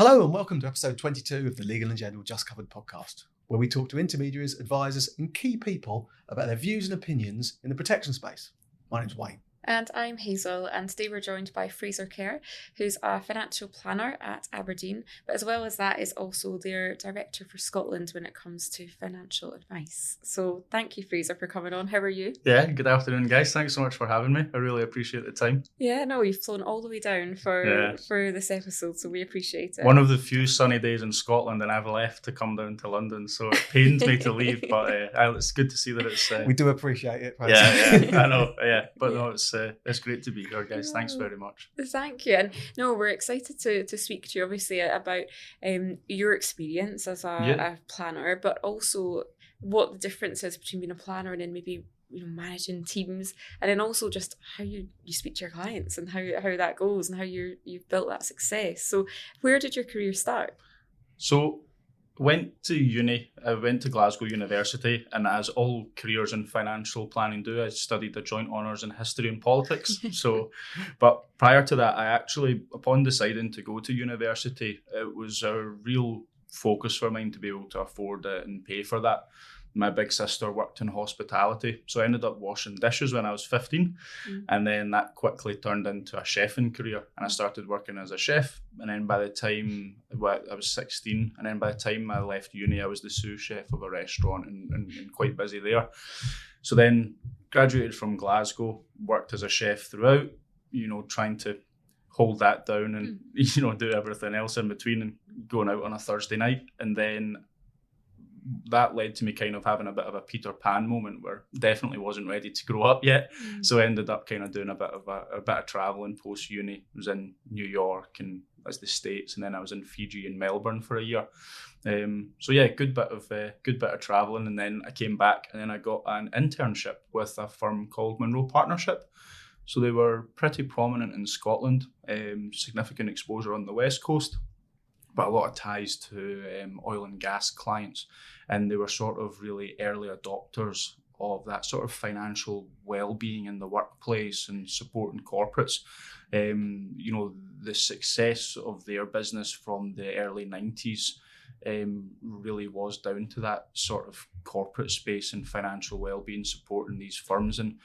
Hello and welcome to episode 22 of the Legal and General Just Covered podcast, where we talk to intermediaries, advisors and key people about their views and opinions in the protection space. My name's Wayne. And I'm Hazel, and today we're joined by Fraser Kerr, who's a financial planner at Aberdeen, but as well as that is also their director for Scotland when it comes to financial advice. So thank you, Fraser, for coming on. How are you? Yeah, good afternoon, guys. Thanks so much for having me. I really appreciate the time. Yeah, no, you've flown all the way down for this episode, so we appreciate it. One of the few sunny days in Scotland, and I've left to come down to London, so it pains me to leave, but it's good to see that it's... We do appreciate it. Fraser. Yeah, I know, but no, it's great to be here, guys. Thanks very much. Thank you. And no, we're excited to speak to you, obviously, about your experience as a planner, but also what the difference is between being a planner and then maybe managing teams, and then also just how you speak to your clients and how that goes and how you've built that success. So where did your career start? So went to uni. I went to Glasgow University, and as all careers in financial planning do, I studied a joint honours in history and politics. But prior to that, I actually, upon deciding to go to university, it was a real focus for mine to be able to afford it and pay for that. My big sister worked in hospitality, so I ended up washing dishes when I was 15, and then that quickly turned into a chefing career, and I started working as a chef, and then by the time I was 16, and then by the time I left uni, I was the sous chef of a restaurant and quite busy there. So then graduated from Glasgow, worked as a chef throughout, trying to hold that down and do everything else in between and going out on a Thursday night, and then that led to me kind of having a bit of a Peter Pan moment where definitely wasn't ready to grow up yet. So I ended up kind of doing a bit of traveling post uni. I was in New York and as the States, and then I was in Fiji and Melbourne for a year. Good bit of traveling, and then I came back and then I got an internship with a firm called Monroe Partnership. So they were pretty prominent in Scotland, significant exposure on the West Coast, but a lot of ties to oil and gas clients. And they were sort of really early adopters of that sort of financial well-being in the workplace and supporting corporates. The success of their business from the early 90s really was down to that sort of corporate space and financial well-being supporting these firms. And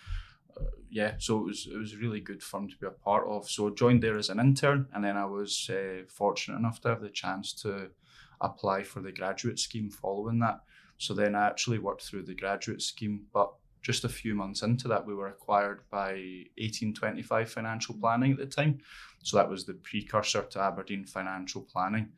so it was a really good firm to be a part of. So I joined there as an intern, and then I was fortunate enough to have the chance to apply for the graduate scheme following that. So then I actually worked through the graduate scheme, but just a few months into that, we were acquired by 1825 Financial Planning at the time. So that was the precursor to Aberdeen Financial Planning.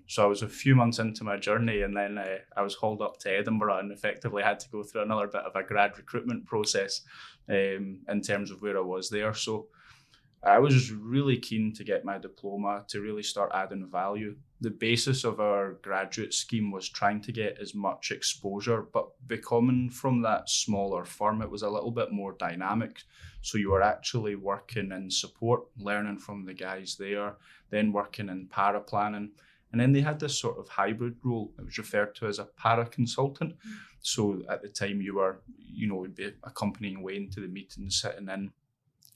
So I was a few months into my journey, and then I was hauled up to Edinburgh and effectively had to go through another bit of a grad recruitment process in terms of where I was there. So I was really keen to get my diploma to really start adding value. The basis of our graduate scheme was trying to get as much exposure, but becoming from that smaller firm, it was a little bit more dynamic. So you were actually working in support, learning from the guys there, then working in paraplanning. And then they had this sort of hybrid role. It was referred to as a para-consultant. So at the time you were, would be accompanying Wayne to the meetings, sitting in,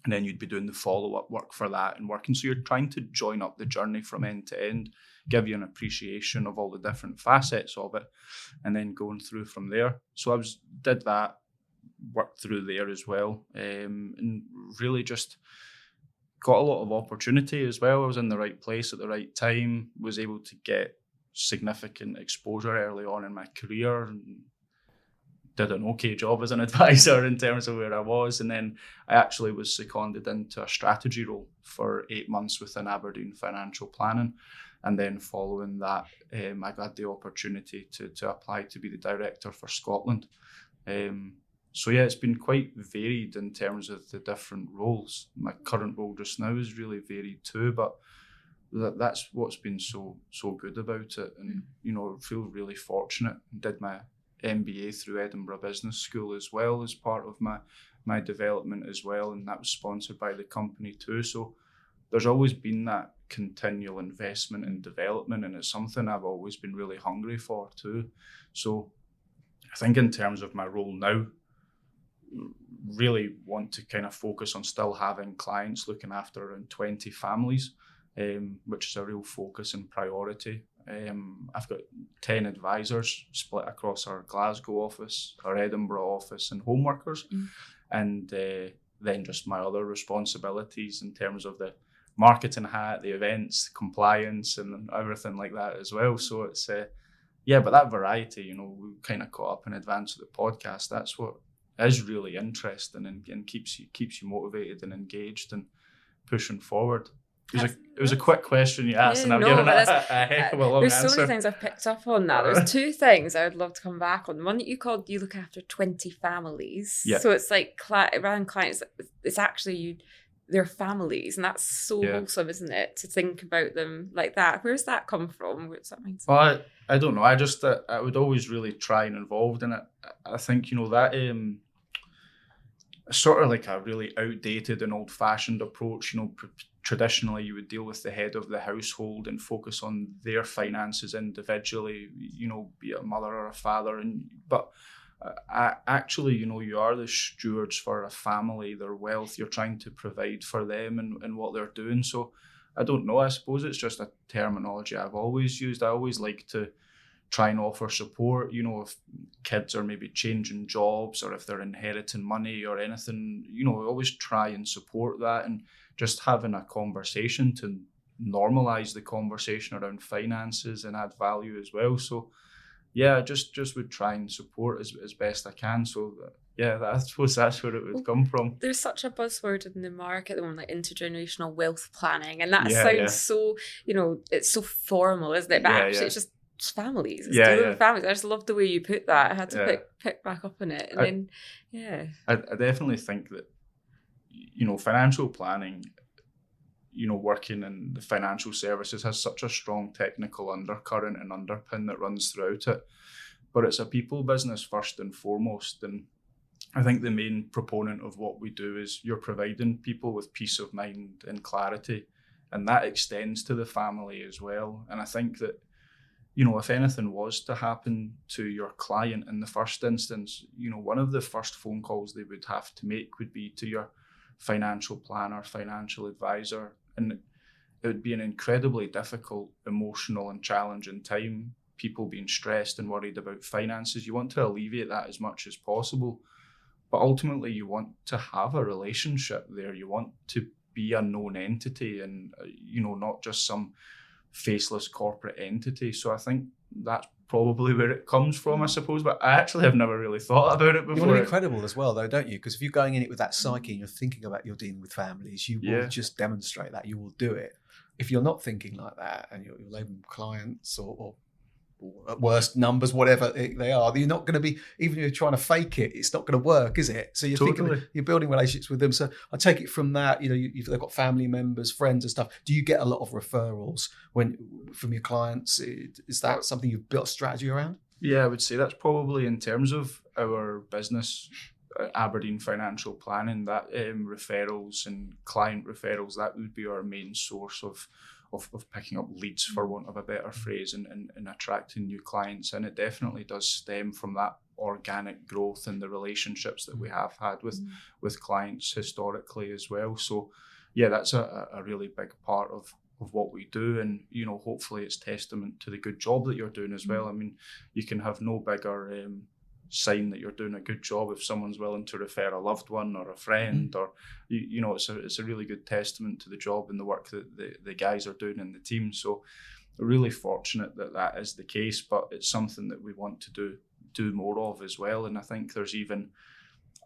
and then you'd be doing the follow-up work for that and working. So you're trying to join up the journey from end to end, give you an appreciation of all the different facets of it, and then going through from there. So I did that, worked through there as well, and really just got a lot of opportunity as well. I was in the right place at the right time, was able to get significant exposure early on in my career, and did an okay job as an advisor in terms of where I was. And then I actually was seconded into a strategy role for 8 months within Aberdeen Financial Planning. And then following that, I got the opportunity to apply to be the director for Scotland. It's been quite varied in terms of the different roles. My current role just now is really varied too, but that's what's been so good about it. And, I feel really fortunate. Did my MBA through Edinburgh Business School as well as part of my development as well, and that was sponsored by the company too. So there's always been that continual investment in development, and it's something I've always been really hungry for too. So I think in terms of my role now, really want to kind of focus on still having clients, looking after around 20 families, which is a real focus and priority. I've got 10 advisors split across our Glasgow office, our Edinburgh office, and home workers. And then just my other responsibilities in terms of the marketing hat, the events, compliance, and everything like that as well. So it's, but that variety, we kind of caught up in advance of the podcast. That's what is really interesting and keeps you motivated and engaged and pushing forward. It was a quick question you asked, and I've given it a heck of a long answer. There's so many things I've picked up on that. There's two things I would love to come back on. One that you called, you look after 20 families. Yeah. So it's like around clients, it's actually their families, and that's so wholesome, isn't it? To think about them like that. Where's that come from? What's that mean? Well, I don't know. I would always really try and involved in it. I think, that sort of like a really outdated and old-fashioned approach. Traditionally, you would deal with the head of the household and focus on their finances individually, be it a mother or a father. But actually, you are the stewards for a family, their wealth. You're trying to provide for them and what they're doing. So I don't know. I suppose it's just a terminology I've always used. I always like to try and offer support, if kids are maybe changing jobs or if they're inheriting money or anything, I always try and support that, and just having a conversation to normalize the conversation around finances and add value as well. So just would try and support as best I can. So I suppose that's where it would come from. There's such a buzzword in the market at the moment, like intergenerational wealth planning, and that sounds so, it's so formal, isn't it? But actually it's just families. It's dealing with families. I just love the way you put that. I had to pick back up on it. And I definitely think that, financial planning, working in the financial services has such a strong technical undercurrent and underpin that runs throughout it. But it's a people business first and foremost. And I think the main proponent of what we do is you're providing people with peace of mind and clarity. And that extends to the family as well. And I think that, if anything was to happen to your client in the first instance, one of the first phone calls they would have to make would be to your financial planner, financial advisor. And it would be an incredibly difficult, emotional and challenging time, people being stressed and worried about finances. You want to alleviate that as much as possible. But ultimately, you want to have a relationship there. You want to be a known entity and, not just some faceless corporate entity. So I think that's probably where it comes from, I suppose. But I actually have never really thought about it before. You want to be credible as well, though, don't you? Because if you're going in it with that psyche and you're thinking about you're dealing with families, you will just demonstrate that. You will do it. If you're not thinking like that and you're labeling clients or at worst numbers, whatever they are, you're not going to be, even if you're trying to fake it, it's not going to work, is it? So you're thinking, you're building relationships with them. So I take it from that, they've got family members, friends and stuff. Do you get a lot of referrals from your clients? Is that something you've built a strategy around? Yeah, I would say that's probably, in terms of our business, Aberdeen Financial Planning, that referrals and client referrals, that would be our main source of picking up leads, for want of a better phrase, and attracting new clients. And it definitely does stem from that organic growth and the relationships that we have had with clients historically as well. So that's a really big part of what we do. And, hopefully it's testament to the good job that you're doing as well. I mean, you can have no bigger sign that you're doing a good job if someone's willing to refer a loved one or a friend, or it's a really good testament to the job and the work that the guys are doing in the team. So we're really fortunate that is the case, but it's something that we want to do more of as well. And I think there's even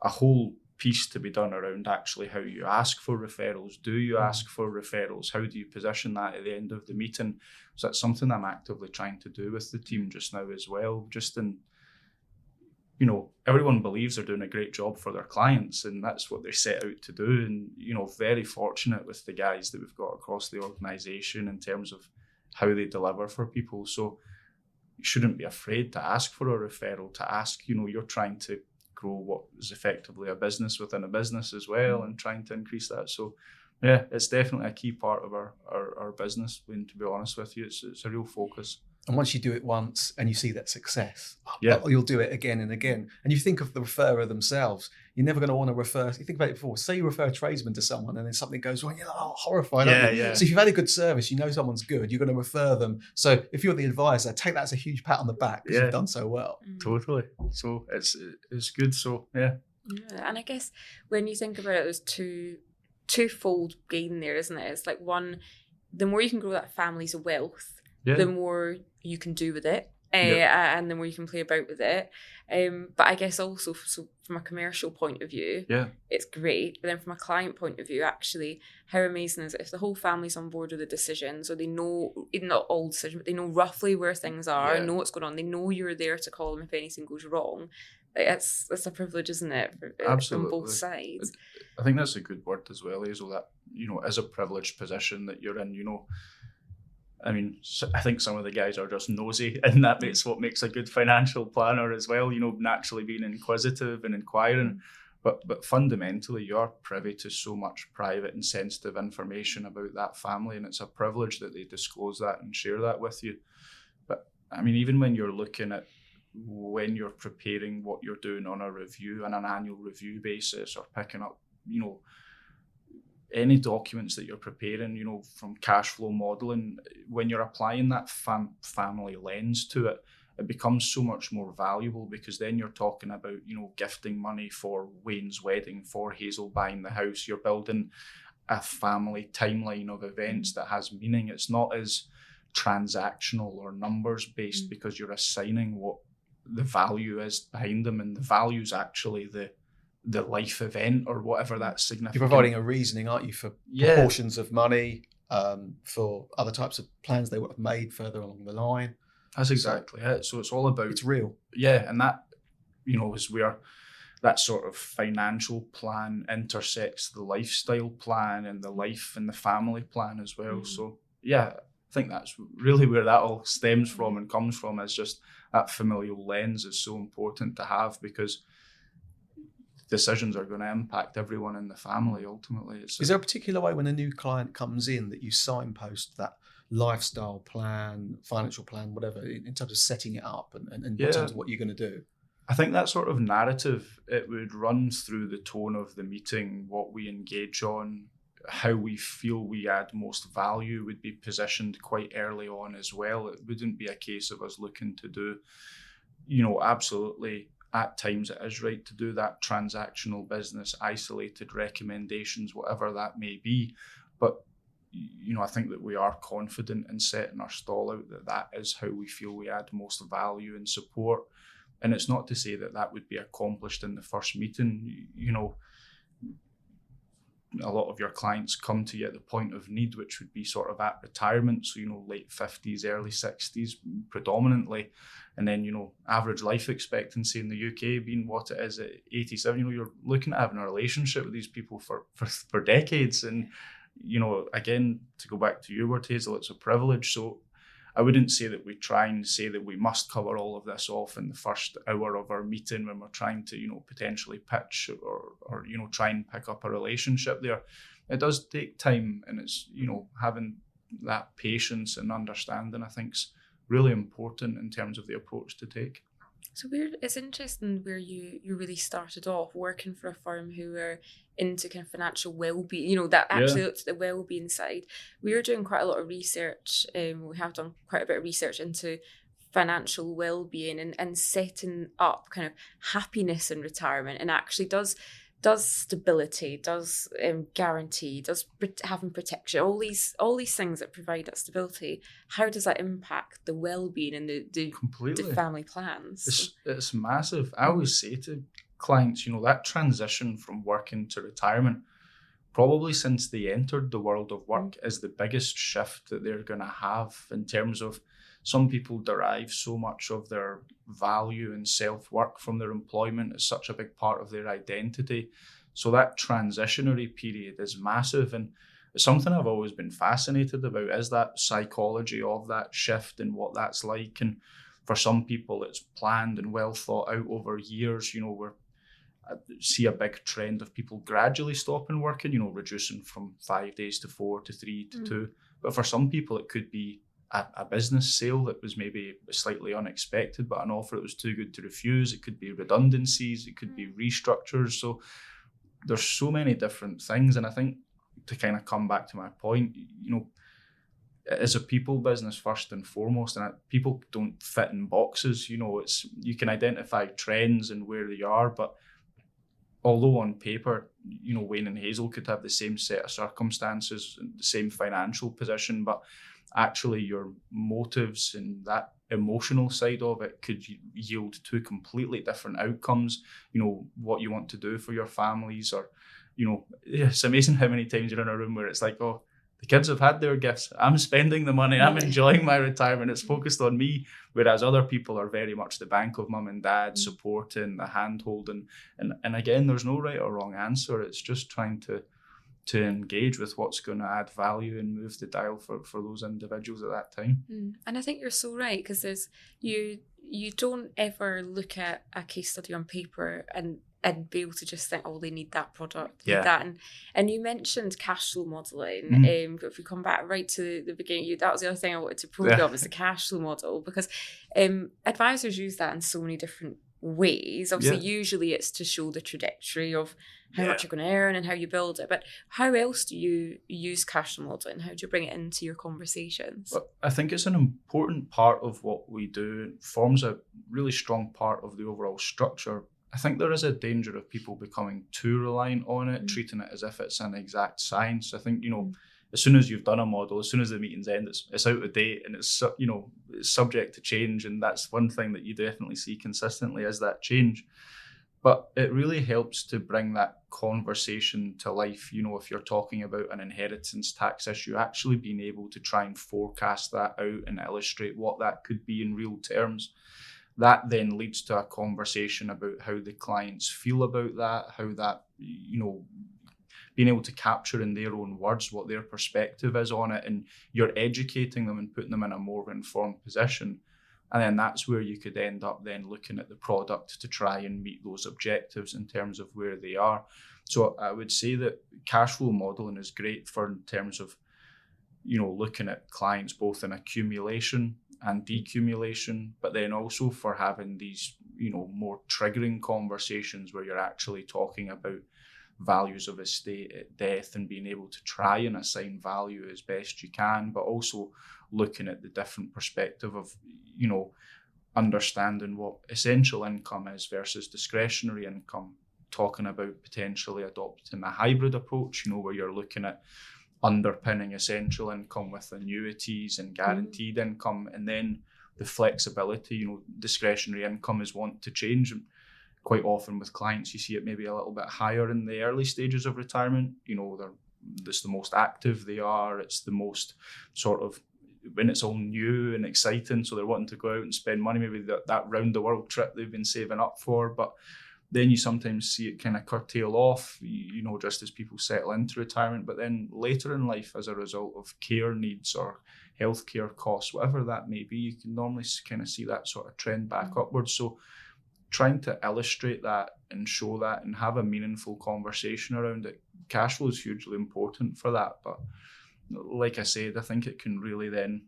a whole piece to be done around actually how you ask for referrals. Do you ask for referrals? How do you position that at the end of the meeting? So that's something I'm actively trying to do with the team just now as well, just in everyone believes they're doing a great job for their clients, and that's what they set out to do. And, very fortunate with the guys that we've got across the organisation in terms of how they deliver for people. So you shouldn't be afraid to ask for a referral, to ask, you're trying to grow what is effectively a business within a business as well, and trying to increase that. So it's definitely a key part of our business. And to be honest with you, it's a real focus. And once you do it once and you see that success, you'll do it again and again. And you think of the referrer themselves. You're never going to want to refer. You think about it before. Say you refer a tradesman to someone and then something goes wrong. You're horrified. Yeah. So if you've had a good service, you know someone's good, you're going to refer them. So if you're the advisor, take that as a huge pat on the back because you've done so well. Totally. So it's good. So yeah. And I guess when you think about it, there's twofold gain there, isn't it? It's like, one, the more you can grow that family's wealth, the more you can do with it, and the more you can play about with it. But I guess also, so from a commercial point of view, it's great. But then from a client point of view, actually, how amazing is it if the whole family's on board with the decisions, or they know, not all decisions, but they know roughly where things are, know what's going on, they know you're there to call them if anything goes wrong. It's a privilege, isn't it? Absolutely. From both sides. I think that's a good word as well, Hazel, that, is a privileged position that you're in, I mean, I think some of the guys are just nosy, and that's what makes a good financial planner as well, naturally being inquisitive and inquiring. But fundamentally, you're privy to so much private and sensitive information about that family, and it's a privilege that they disclose that and share that with you. But I mean, even when you're looking at when you're preparing what you're doing on a review, on an annual review basis, or picking up, any documents that you're preparing, from cash flow modeling, when you're applying that family lens to it, it becomes so much more valuable, because then you're talking about, gifting money for Wayne's wedding, for Hazel buying the house. You're building a family timeline of events that has meaning. It's not as transactional or numbers based, because you're assigning what the value is behind them, and the value is actually the life event, or whatever that's significant. You're providing a reasoning, aren't you, for proportions of money, for other types of plans they would have made further along the line. That's exactly it. So it's all about... It's real. Yeah, and that, is where that sort of financial plan intersects the lifestyle plan and the life and the family plan as well. So, yeah, I think that's really where that all stems from and comes from, is just that familial lens is so important to have, because decisions are going to impact everyone in the family ultimately. Is there a particular way when a new client comes in that you signpost that lifestyle plan, financial plan, whatever, in terms of setting it up and in terms of what you're going to do? I think that sort of narrative, it would run through the tone of the meeting, what we engage on, how we feel we add most value would be positioned quite early on as well. It wouldn't be a case of us looking to do, absolutely, at times it is right to do that transactional business, isolated recommendations, whatever that may be. But, I think that we are confident in setting our stall out that is how we feel we add most value and support. And it's not to say that would be accomplished in the first meeting. A lot of your clients come to you at the point of need, which would be sort of at retirement. So, late 50s, early 60s predominantly. And then, average life expectancy in the UK being what it is at 87, you're looking at having a relationship with these people for decades. And, again, to go back to your word, Hazel, it's a privilege. So I wouldn't say that we try and say that we must cover all of this off in the first hour of our meeting when we're trying to, potentially pitch or try and pick up a relationship there. It does take time, and it's, having that patience and understanding, I think, is really important in terms of the approach to take. So it's interesting where you really started off working for a firm who were into kind of financial well-being, that actually looked at the well-being side. We were doing quite a lot of research, we have done quite a bit of research into financial well-being and setting up kind of happiness in retirement, and actually does stability, does guarantee, does having protection, all these things that provide that stability. How does that impact the well-being and the family plans? It's massive. I always say to clients, that transition from working to retirement, probably since they entered the world of work, is the biggest shift that they're going to have, in terms of some people derive so much of their value and self-worth from their employment. It's such a big part of their identity. So that transitionary period is massive, and it's something I've always been fascinated about, is that psychology of that shift and what that's like. And for some people, it's planned and well thought out over years. I see a big trend of people gradually stopping working, reducing from 5 days to 4 to 3 to 2. But for some people, it could be a business sale that was maybe slightly unexpected, but an offer that was too good to refuse. It could be redundancies, it could be restructures. So there's so many different things. And I think to kind of come back to my point, you know, it's a people business first and foremost, and people don't fit in boxes. You know, you can identify trends and where they are, but although on paper, you know, Wayne and Hazel could have the same set of circumstances and the same financial position, but actually your motives and that emotional side of it could yield two completely different outcomes. You know, what you want to do for your families, or, you know, it's amazing how many times you're in a room where it's like, oh, the kids have had their gifts, I'm spending the money, I'm enjoying my retirement, it's focused on me. Whereas other people are very much the bank of mum and dad, supporting, the hand holding. And again, there's no right or wrong answer. It's just trying to engage with what's going to add value and move the dial for those individuals at that time. And I think you're so right, because there's you don't ever look at a case study on paper and be able to just think, oh, they need that product, need that. And you mentioned cash flow modelling. If we come back right to the beginning, that was the other thing I wanted to probe you on, was the cash flow model, because advisors use that in so many different ways. Obviously, usually it's to show the trajectory of how much you're going to earn and how you build it. But how else do you use cash flow modelling? How do you bring it into your conversations? Well, I think it's an important part of what we do. It forms a really strong part of the overall structure. I think there is a danger of people becoming too reliant on it, treating it as if it's an exact science. I think, you know, as soon as you've done a model, as soon as the meetings end, it's out of date, and it's, you know, it's subject to change. And that's one thing that you definitely see consistently, is that change. But it really helps to bring that conversation to life. You know, if you're talking about an inheritance tax issue, actually being able to try and forecast that out and illustrate what that could be in real terms. That then leads to a conversation about how the clients feel about that, how that, you know, being able to capture in their own words what their perspective is on it, and you're educating them and putting them in a more informed position. And then that's where you could end up then looking at the product to try and meet those objectives in terms of where they are. So I would say that cash flow modeling is great for in terms of, you know, looking at clients both in accumulation and decumulation, but then also for having these, you know, more triggering conversations where you're actually talking about values of estate at death and being able to try and assign value as best you can, but also looking at the different perspective of, you know, understanding what essential income is versus discretionary income, talking about potentially adopting a hybrid approach, you know, where you're looking at underpinning essential income with annuities and guaranteed income, and then the flexibility. You know, discretionary income is wont to change. Quite often with clients, you see it maybe a little bit higher in the early stages of retirement. You know, it's the most active they are. It's the most sort of, when it's all new and exciting, so they're wanting to go out and spend money, maybe that round the world trip they've been saving up for. But then you sometimes see it kind of curtail off, you know, just as people settle into retirement. But then later in life, as a result of care needs or healthcare costs, whatever that may be, you can normally kind of see that sort of trend back upwards. So trying to illustrate that and show that and have a meaningful conversation around it. Cash flow is hugely important for that. But like I said, I think it can really then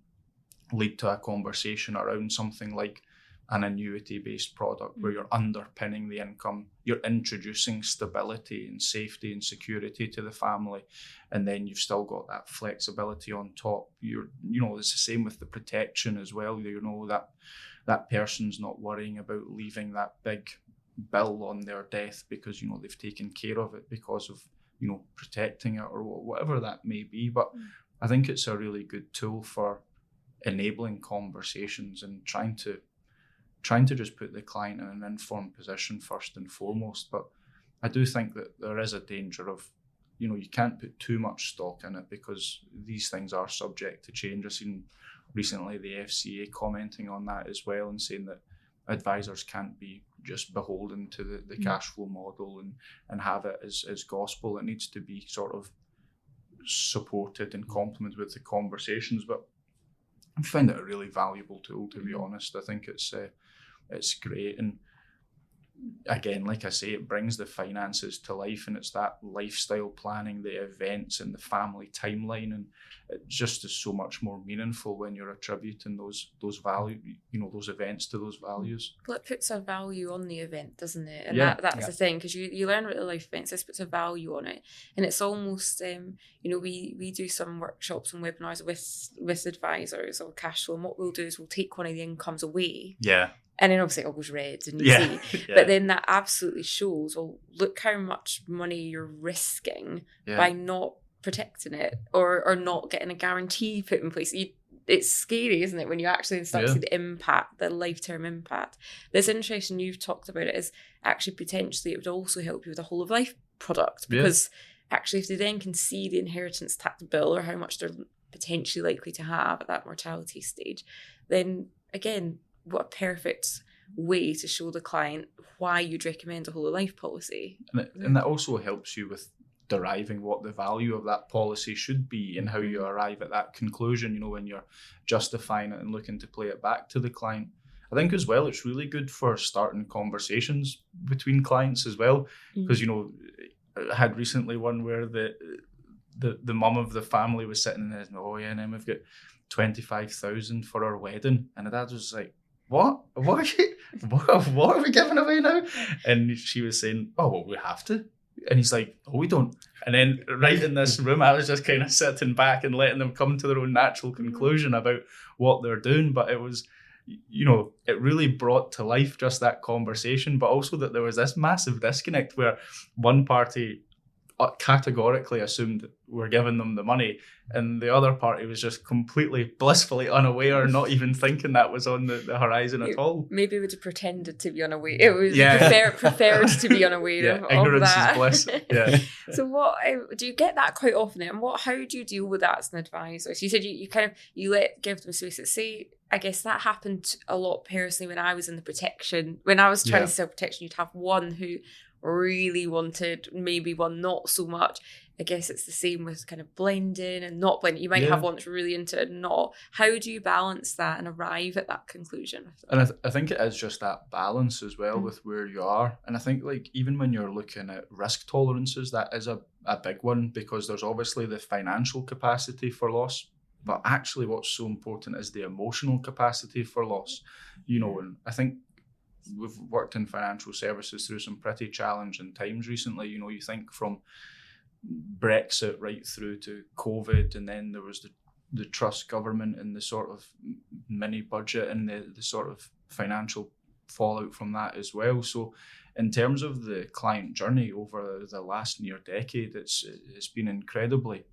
lead to a conversation around something like an annuity-based product where you're underpinning the income, you're introducing stability and safety and security to the family, and then you've still got that flexibility on top. You know, it's the same with the protection as well. You know, that person's not worrying about leaving that big bill on their death because, you know, they've taken care of it because of, you know, protecting it or whatever that may be. But I think it's a really good tool for enabling conversations and trying to just put the client in an informed position first and foremost. But I do think that there is a danger of, you know, you can't put too much stock in it because these things are subject to change. I've seen recently the FCA commenting on that as well and saying that advisors can't be just beholden to the cash flow model and have it as gospel. It needs to be sort of supported and complemented with the conversations. But I find it a really valuable tool, to be honest. I think it's great. And again, like I say, it brings the finances to life, and it's that lifestyle planning, the events and the family timeline, and it just is so much more meaningful when you're attributing those value, those events to those values. Well, it puts a value on the event, doesn't it? And Yeah. that's the thing, because you learn about the life events, this puts a value on it. And it's almost, we do some workshops and webinars with advisors or cashflow, and what we'll do is we'll take one of the incomes away. Yeah. And then obviously it all goes red and you see. Yeah. But then that absolutely shows, well, look how much money you're risking by not protecting it or not getting a guarantee put in place. It's scary, isn't it, when you actually start to see the impact, the lifetime impact. This interesting you've talked about it is actually potentially it would also help you with a whole of life product, because actually if they then can see the inheritance tax bill or how much they're potentially likely to have at that mortality stage, then again, what a perfect way to show the client why you'd recommend a whole of life policy. And that also helps you with deriving what the value of that policy should be and how you arrive at that conclusion, when you're justifying it and looking to play it back to the client. I think as well, it's really good for starting conversations between clients as well, because, I had recently one where the mum of the family was sitting there and, and then we've got 25,000 for our wedding. And the dad was like, What are we giving away now? And she was saying, oh, well, we have to. And he's like, oh, we don't. And then right in this room, I was just kind of sitting back and letting them come to their own natural conclusion about what they're doing. But it was, it really brought to life just that conversation, but also that there was this massive disconnect where one party categorically assumed we're giving them the money, and the other party was just completely blissfully unaware, not even thinking that was on the horizon at all. Maybe would have pretended to be unaware. It was preferred to be unaware of ignorance that. is bliss. Yeah. So what do you get that quite often? And how do you deal with that as an advisor? So you said you give them space. Say, I guess that happened a lot personally when I was in the protection. When I was trying to sell protection, you'd have one who really wanted, maybe one not so much. I guess it's the same with kind of blending and not blending. You might have one that's really into it and not. How do you balance that and arrive at that conclusion? And I think it is just that balance as well with where you are. And I think even when you're looking at risk tolerances, that is a big one, because there's obviously the financial capacity for loss, but actually what's so important is the emotional capacity for loss. And I think we've worked in financial services through some pretty challenging times recently. You think from Brexit right through to COVID, and then there was the Truss government and the sort of mini budget and the sort of financial fallout from that as well. So in terms of the client journey over the last near decade, it's been incredibly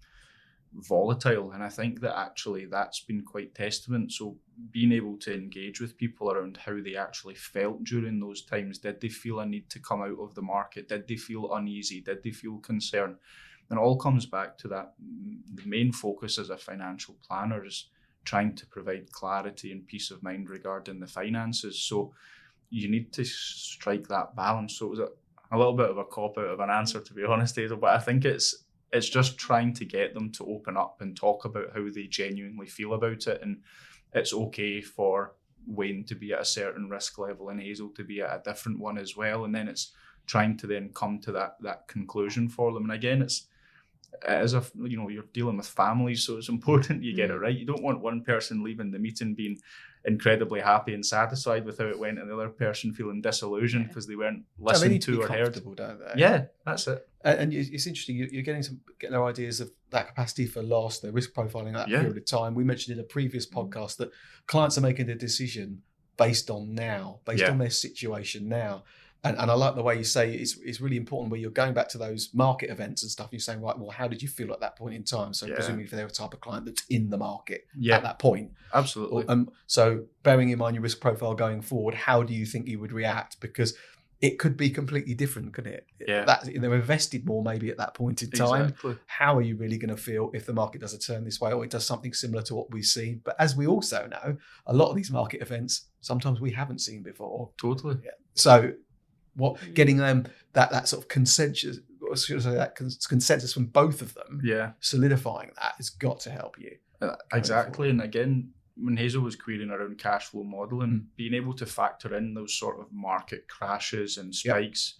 volatile, and I think that actually that's been quite testament. So being able to engage with people around how they actually felt during those times, did they feel a need to come out of the market, did they feel uneasy, did they feel concerned, and it all comes back to that. The main focus as a financial planner is trying to provide clarity and peace of mind regarding the finances. So you need to strike that balance. So it was a little bit of a cop-out of an answer, to be honest, Hazel, but I think it's just trying to get them to open up and talk about how they genuinely feel about it. And it's okay for Wayne to be at a certain risk level and Hazel to be at a different one as well. And then it's trying to then come to that conclusion for them. And again, you're dealing with families, so it's important you get it right. You don't want one person leaving the meeting being incredibly happy and satisfied with how it went, and the other person feeling disillusioned because they weren't listened to or heard. Don't they? Yeah, that's it. And it's interesting. You're getting their ideas of that capacity for loss, their risk profiling at that period of time. We mentioned in a previous podcast that clients are making a decision based on their situation now. And I like the way you say it's really important where you're going back to those market events and stuff. And you're saying, right, well, how did you feel at that point in time? So presumably if they're a type of client that's in the market at that point. Absolutely. So bearing in mind your risk profile going forward, how do you think you would react? Because it could be completely different, couldn't it? Yeah. They're invested more maybe at that point in time. Exactly. How are you really going to feel if the market does a turn this way or it does something similar to what we've seen? But as we also know, a lot of these market events, sometimes we haven't seen before. Totally. Yeah. So getting them that sort of consensus, consensus from both of them, solidifying that has got to help you. Exactly. And again, when Hazel was querying around cash flow modelling, being able to factor in those sort of market crashes and spikes,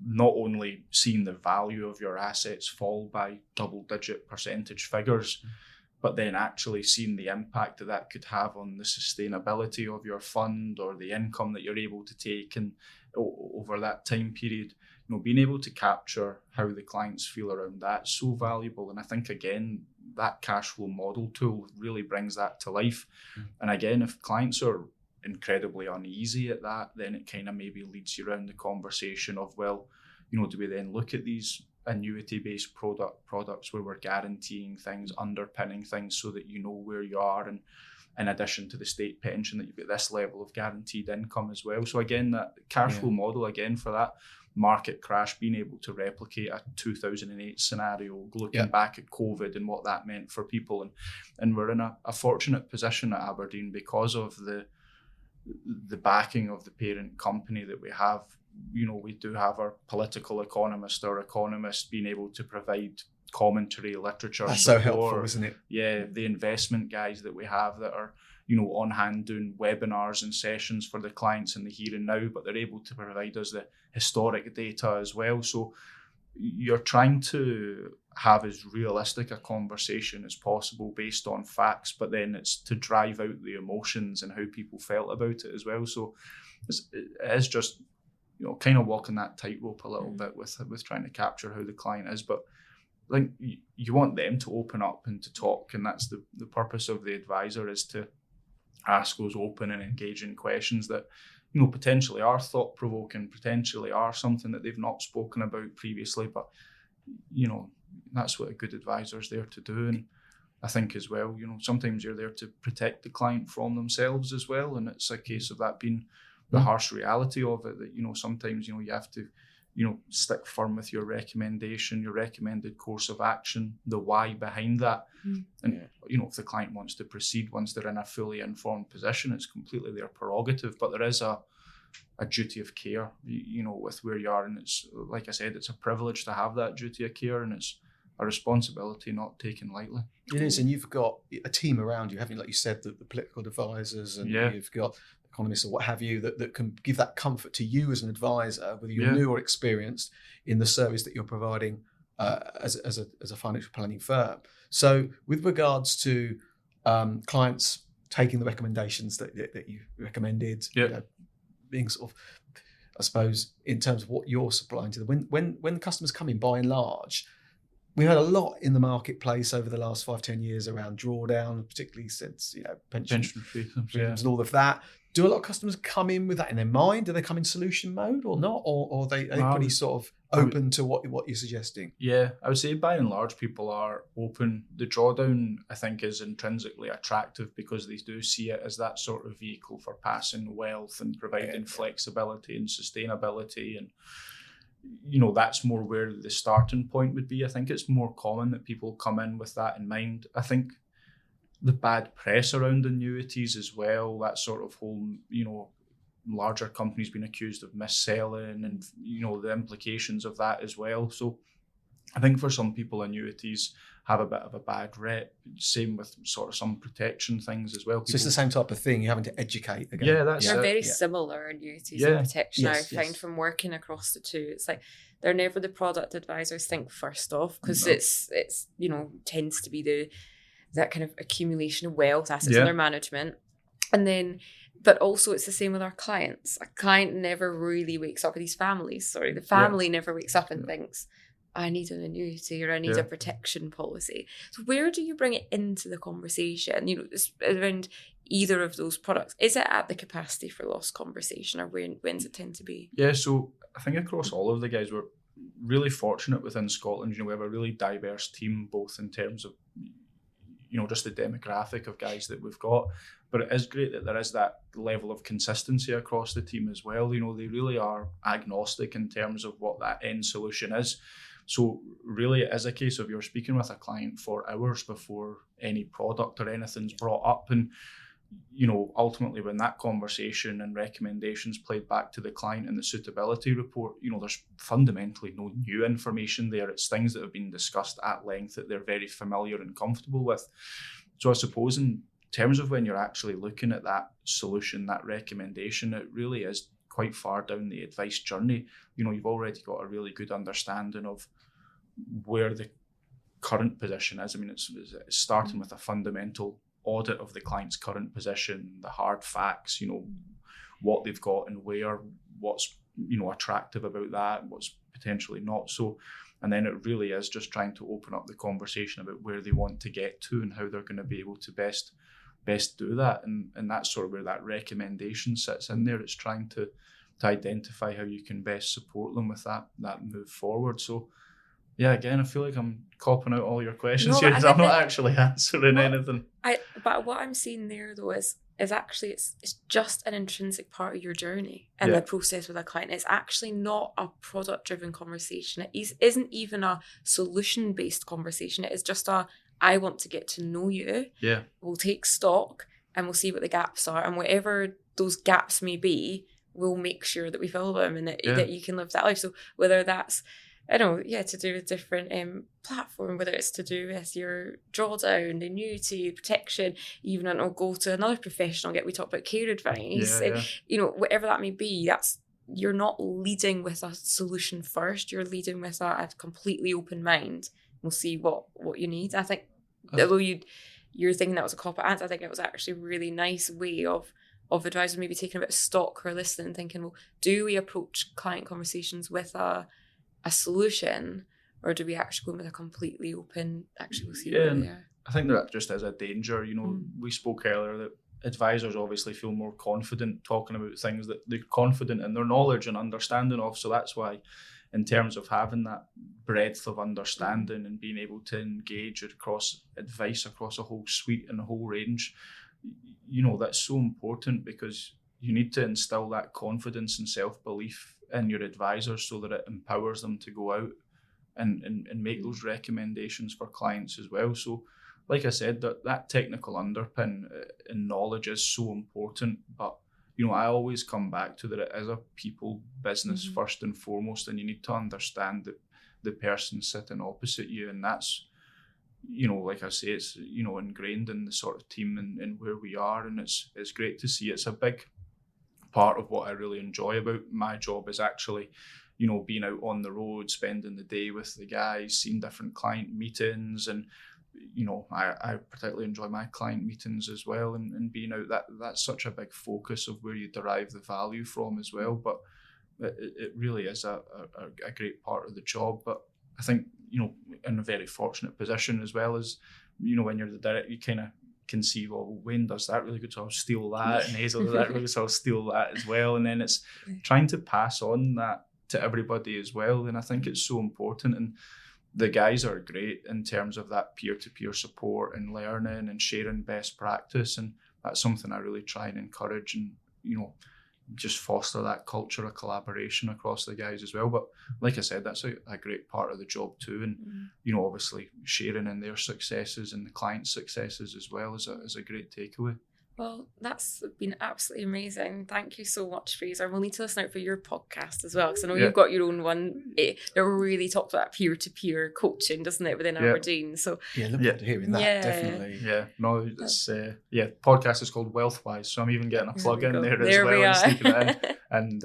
not only seeing the value of your assets fall by double-digit percentage figures, but then actually seeing the impact that could have on the sustainability of your fund or the income that you're able to take and over that time period. Being able to capture how the clients feel around that is so valuable. And I think, again, that cash flow model tool really brings that to life. And again, if clients are incredibly uneasy at that, then it kind of maybe leads you around the conversation of, well, do we then look at these annuity-based products where we're guaranteeing things, underpinning things so that you know where you are, and in addition to the state pension, that you've got this level of guaranteed income as well. So again, that cash flow model, again, for that market crash, being able to replicate a 2008 scenario, looking back at COVID and what that meant for people. And we're in a fortunate position at Aberdeen because of the backing of the parent company that we have. We do have our political economist or economist being able to provide commentary, literature. That's support. So helpful, isn't it? Yeah, the investment guys that we have that are, on hand doing webinars and sessions for the clients in the here and now, but they're able to provide us the historic data as well. So you're trying to have as realistic a conversation as possible based on facts, but then it's to drive out the emotions and how people felt about it as well. So it is just, kind of walking that tightrope a little bit with trying to capture how the client is. But I think you want them to open up and to talk, and that's the purpose of the advisor, is to ask those open and engaging questions that potentially are thought-provoking, potentially are something that they've not spoken about previously, but that's what a good advisor is there to do. And I think as well, sometimes you're there to protect the client from themselves as well, and it's a case of that being the harsh reality of it, that sometimes you have to stick firm with your recommendation, your recommended course of action, the why behind that. And, if the client wants to proceed once they're in a fully informed position, it's completely their prerogative. But there is a duty of care, with where you are. And it's, like I said, it's a privilege to have that duty of care, and it's a responsibility not taken lightly. It is. And you've got a team around you, haven't you? Like you said, the political advisors, and you've got economists or what have you, that can give that comfort to you as an advisor, whether you're new or experienced in the service that you're providing as a financial planning firm. So with regards to clients taking the recommendations that you recommended, being sort of, I suppose, in terms of what you're supplying to them, when customers come in, by and large, we heard a lot in the marketplace over the last 5-10 years around drawdown, particularly since pension freedoms and all of that. Do a lot of customers come in with that in their mind? Do they come in solution mode or not? Or are they pretty sort of open to what you're suggesting? Yeah, I would say by and large people are open. The drawdown, I think, is intrinsically attractive because they do see it as that sort of vehicle for passing wealth and providing flexibility and sustainability. And that's more where the starting point would be. I think it's more common that people come in with that in mind. I think the bad press around annuities as well, that sort of whole, larger companies being accused of mis-selling and, the implications of that as well. So I think for some people, annuities have a bit of a bad rep. Same with sort of some protection things as well. So it's the same type of thing, you're having to educate again. Yeah, that's They're very similar, annuities and protection. I find from working across the two, it's like they're never the product advisors think first off, because it's tends to be that kind of accumulation of wealth, assets under management. And then, but also it's the same with our clients. A client never really wakes up with these families. The family never wakes up and thinks, I need an annuity or I need a protection policy. So where do you bring it into the conversation? Around either of those products. Is it at the capacity for loss conversation, or when does it tend to be? Yeah, so I think across all of the guys, we're really fortunate within Scotland. We have a really diverse team, both in terms of just the demographic of guys that we've got. But it is great that there is that level of consistency across the team as well. They really are agnostic in terms of what that end solution is. So really it is a case of you're speaking with a client for hours before any product or anything's brought up. And, ultimately when that conversation and recommendations played back to the client in the suitability report, there's fundamentally no new information there. It's things that have been discussed at length that they're very familiar and comfortable with. So I suppose in terms of when you're actually looking at that solution, that recommendation, it really is quite far down the advice journey. You've already got a really good understanding of where the current position is. I mean, it's starting with a fundamental audit of the client's current position, the hard facts, what they've got and where, what's, attractive about that, what's potentially not so. And then it really is just trying to open up the conversation about where they want to get to and how they're going to be able to best do that. And that's sort of where that recommendation sits in there. It's trying to identify how you can best support them with that move forward. So yeah, again, I feel like I'm copping out all your questions here because I'm not actually answering anything. But what I'm seeing there though is actually it's just an intrinsic part of your journey and the process with a client. It's actually not a product-driven conversation. It isn't even a solution-based conversation. It is just I want to get to know you. Yeah. We'll take stock and we'll see what the gaps are, and whatever those gaps may be, we'll make sure that we fill them and that you can live that life. So whether that's to do with different platform, whether it's to do with your drawdown, the annuity, protection, even it'll go to another professional. We talk about care advice, whatever that may be. You're not leading with a solution first. You're leading with a completely open mind. We'll see what you need. I think, although you're thinking that was a cop-out answer, I think it was actually a really nice way of advisors maybe taking a bit of stock or listening and thinking, well, do we approach client conversations with a solution, or do we actually go in with a completely open, actually we'll see where they are? I think that just is a danger. We spoke earlier that advisors obviously feel more confident talking about things that they're confident in their knowledge and understanding of. So that's why, in terms of having that breadth of understanding and being able to engage across advice across a whole suite and a whole range, that's so important, because you need to instill that confidence and self-belief in your advisors so that it empowers them to go out and make those recommendations for clients as well. So like I said, that technical underpin and knowledge is so important, but I always come back to that it is a people business first and foremost, and you need to understand that the person sitting opposite you, and that's like I say, it's ingrained in the sort of team and where we are, and it's great to see. It's a big part of what I really enjoy about my job is actually, being out on the road, spending the day with the guys, seeing different client meetings, and I particularly enjoy my client meetings as well, and being out. That's such a big focus of where you derive the value from as well. But it really is a great part of the job. But I think in a very fortunate position as well, as when you're the director, you kind of can see, well, Wayne does that really good, so I'll steal that, and Hazel does that really good, so I'll steal that as well. And then it's trying to pass on that to everybody as well. And I think it's so important. And the guys are great in terms of that peer-to-peer support and learning and sharing best practice. And that's something I really try and encourage, and just foster that culture of collaboration across the guys as well. But like I said, that's a great part of the job too. And obviously sharing in their successes and the client's successes as well is a great takeaway. Well, that's been absolutely amazing. Thank you so much, Fraser. We'll need to listen out for your podcast as well, because I know you've got your own one. It really talks about peer-to-peer coaching, doesn't it, within Aberdeen? So look forward to hearing that, definitely. Yeah, no, it's podcast is called Wealthwise, so I'm even getting a plug in there as well and sneaking it in. And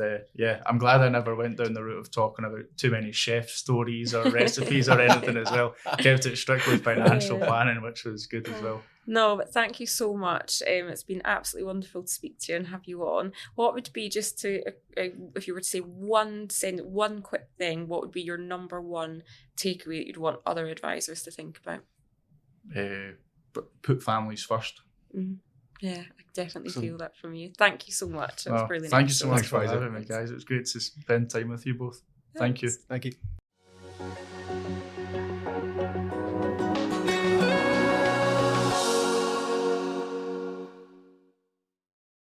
I'm glad I never went down the route of talking about too many chef stories or recipes or anything as well. Kept it strictly financial planning, which was good as well. No, but thank you so much. It's been absolutely wonderful to speak to you and have you on. What would be, just to, if you were to say one quick thing, what would be your number one takeaway that you'd want other advisors to think about? Put families first. Mm-hmm. Yeah, I definitely feel that from you. Thank you so much. It was brilliant. Thank you so much for having me, guys. It was great to spend time with you both. Thanks. Thank you. Thank you.